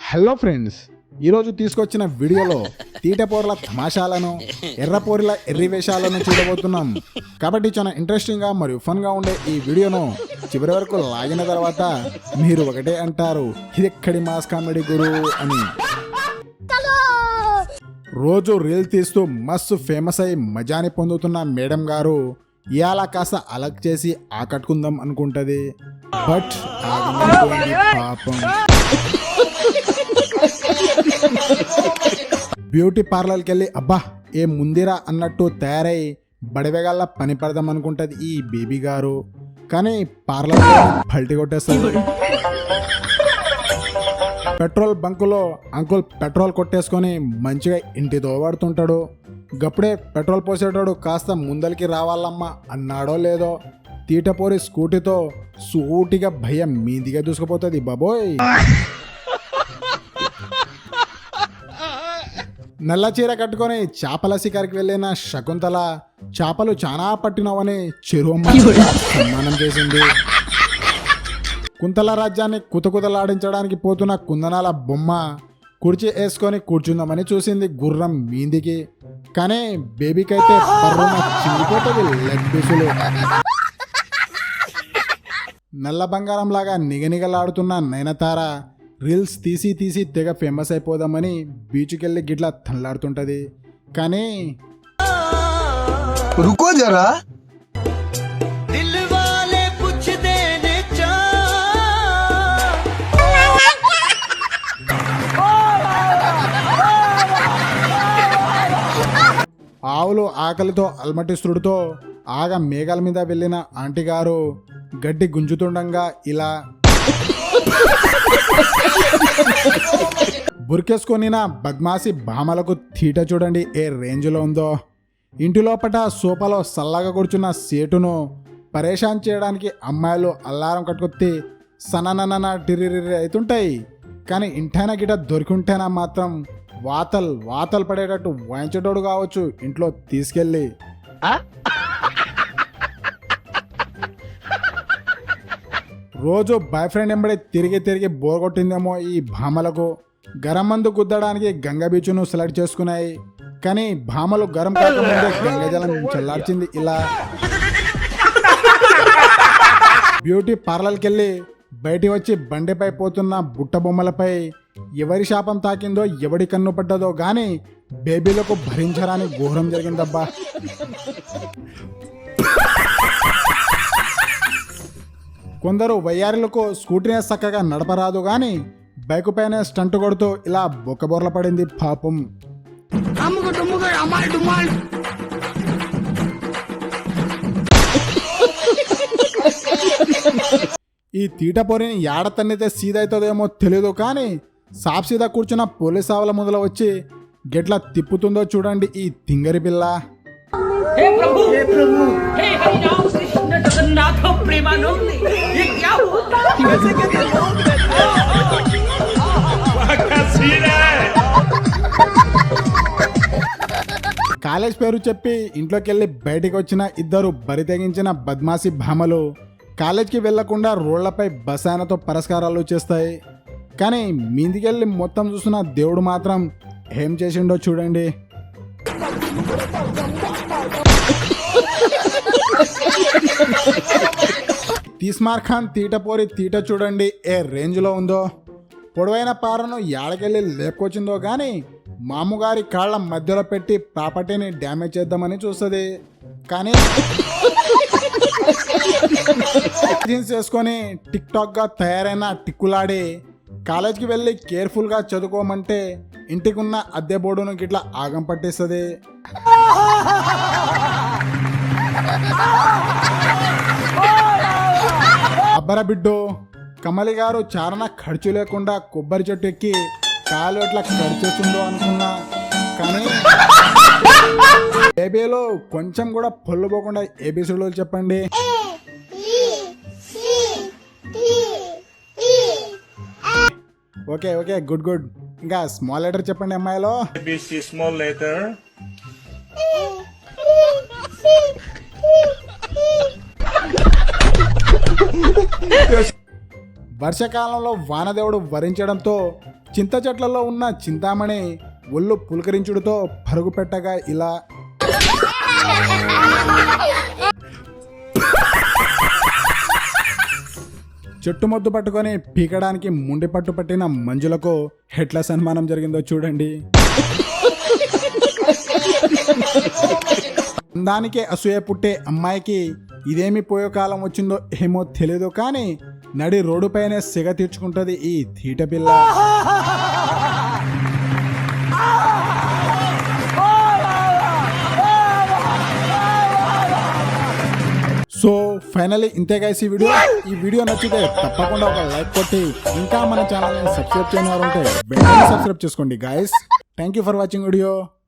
Hello friends, ఈరోజు తీసుకొచ్చిన వీడియోలో తీటపోర్ల తమాషాలను, ఎర్రపోరిల ఎర్రి వేషాలను చూడబోతున్నాం. కాబట్టి చాలా ఇంట్రెస్టింగ్గా మరియు ఫన్గా ఉండే ఈ వీడియోను చివరి వరకు లాగిన తర్వాత మీరు ఒకటే అంటారు, ఇదెక్కడి మాస్ కామెడీ గురు అని. రోజు రీల్ తీస్తూ మస్తు ఫేమస్ అయి మజాని పొందుతున్న మేడం గారు ఇయాల కాస్త అలగ్ చేసి ఆకట్టుకుందాం అనుకుంటది. బట్ పాపం బ్యూటీ పార్లర్కి వెళ్ళి అబ్బా ఏ ముందిరా అన్నట్టు తయారై బడివెగల్లా పని పడదాం అనుకుంటది ఈ బేబీ గారు. కానీ పార్లర్ పల్టి కొట్టేస్తుంది. పెట్రోల్ బంకులో అంకుల్ పెట్రోల్ కొట్టేసుకొని మంచిగా ఇంటి దోవాడుతుంటాడు. గప్పుడే పెట్రోల్ పోసేటాడు కాస్త ముందరికి రావాలమ్మా అన్నాడో లేదో, తీటపోరి స్కూటీతో సూటిగా భయం మీదిగా దూసుకుపోతుంది బాబోయ్. నల్ల చీర కట్టుకొని చేపల శికారికి వెళ్ళిన శకుంతల చేపలు చాలా పట్టినవని చెరువమ్మ సన్మానం చేసింది. కుంతల రాజ్యాన్ని కుతకుతలాడించడానికి పోతున్న కుందనాల బొమ్మ కుర్చీ వేసుకొని కూర్చుందామని చూసింది గుర్రం మీందికి. కానీ బేబీకైతే పర్రున చిరిగిపోతుంది లెగ్ పీసులు. నల్ల బంగారం లాగా నిగనిగలాడుతున్న నయనతార రీల్స్ తీసి తెగ ఫేమస్ అయిపోదామని బీచ్కి వెళ్ళి గిట్లా తనలాడుతుంటది. కానీ రుకో జరా ఆవులు ఆకలితో అల్మటిస్తుడితో ఆగా మేఘాల మీద వెళ్ళిన ఆంటీ గారు గడ్డి గుంజుతుండగా ఇలా బురికేసుకొనిన బద్మాసి భామలకు తీట చూడండి ఏ రేంజ్లో ఉందో. ఇంటి లోపట సోఫాలో సల్లగా కూర్చున్న సేటును పరేషాన్ చేయడానికి అమ్మాయిలు అల్లారం కట్టుకొత్తి సననన టిరిరి అవుతుంటాయి. కానీ ఇంటైనా గిట దొరికింటేనా మాత్రం వాతలు పడేటట్టు వాయించేటోడు కావచ్చు ఇంట్లో తీసుకెళ్ళి. రోజు బాయ్ ఫ్రెండ్ ఎంబడి తిరిగి బోర్ కొట్టిందేమో ఈ భామలకు. గరం మందు గుద్దడానికి గంగా బీచ్ను సెలెక్ట్ చేసుకున్నాయి. కానీ భామలు గరం కాకముందే గంగాజలం చల్లార్చింది ఇలా. బ్యూటీ పార్లర్కి వెళ్ళి బయటి వచ్చి బండిపై పోతున్న బుట్ట బొమ్మలపై ఎవరి శాపం తాకిందో ఎవడి కన్ను పడ్డదో గాని బేబీలకు భరించరాని ఘోరం జరిగిందబ్బా. కొందరు వయ్యారులకు స్కూటీనే చక్కగా నడపరాదు గాని బైకు పైన స్టంట్ కొడుతూ ఇలా బొక్కబొర్ల పడింది పాపం. ఈ తీటపోరిని ఏడ తన్నితే సీదవుతుందేమో తెలియదు కానీ సాప్సీదా కూర్చున్న పోలీస్ ఆవుల ముందులో వచ్చి గెట్లా తిప్పుతుందో చూడండి ఈ తింగరి పిల్ల. కాలేజ్ పేరు చెప్పి ఇంట్లోకి వెళ్ళి బయటికి వచ్చిన ఇద్దరు బరి తెగించిన బద్మాసి భామలు కాలేజ్కి వెళ్లకుండా రోళ్లపై బసానతో పరస్కారాలు చేస్తాయి. కానీ మీదికెళ్ళి మొత్తం చూస్తున్న దేవుడు మాత్రం ఏం చేసిండో చూడండి. తీస్మార్ ఖాన్ తీటపోరి తీట చూడండి ఏ రేంజ్లో ఉందో. పొడవైన పారను ఏడకెళ్ళి లేపుకొచ్చిందో కానీ మామగారి కాళ్ళ మధ్యలో పెట్టి ప్రాపర్టీని డ్యామేజ్ చేద్దామని చూస్తుంది. కానీ జీన్స్ వేసుకొని టిక్ టాక్ గా తయారైన టిక్కులాడి కాలేజ్కి వెళ్ళి కేర్ఫుల్గా చదువుకోమంటే ఇంటికున్న అద్దె బోర్డును గిట్లా ఆగం పట్టిస్తుంది. అబ్బర బిడ్డో, కమలి గారు చారణ ఖర్చు లేకుండా కొబ్బరి చెట్టు ఎక్కి కాలు ఎట్లా ఖర్చేస్తుందో అనుకున్నా. కానీ బేబీలో కొంచెం కూడా పొల్లు పోకుండా ఏబిసిడీలో చెప్పండి. Okay good. ఇంకా స్మాల్ లెటర్ చెప్పండి అమ్మాయిలో. Small letter. వర్షాకాలంలో వానదేవుడు వరించడంతో చింత చెట్లలో ఉన్న చింతామణి ఒళ్ళు పులకరించుడుతో పరుగు పెట్టగా ఇలా చుట్టుముద్దు పట్టుకొని పీకడానికి ముండి పట్టు పట్టిన మంజులకు ఎట్ల సన్మానం జరిగిందో చూడండి. దానికే అసూయ పుట్టే అమ్మాయికి ఇదేమి పోయే కాలం వచ్చిందో ఏమో తెలియదు కానీ నడి రోడ్డుపైనే సిగ తీర్చుకుంటుంది ఈ తీట పిల్ల. సో ఫైనలీ ఇంతే గైస్ ఈ వీడియో నచ్చితే తప్పకుండా ఒక లైక్ కొట్టి ఇంకా మన ఛానల్ని సబ్స్క్రైబ్ చేయని వారు ఉంటే వెంటనే సబ్స్క్రైబ్ చేసుకోండి guys. Thank you for watching video.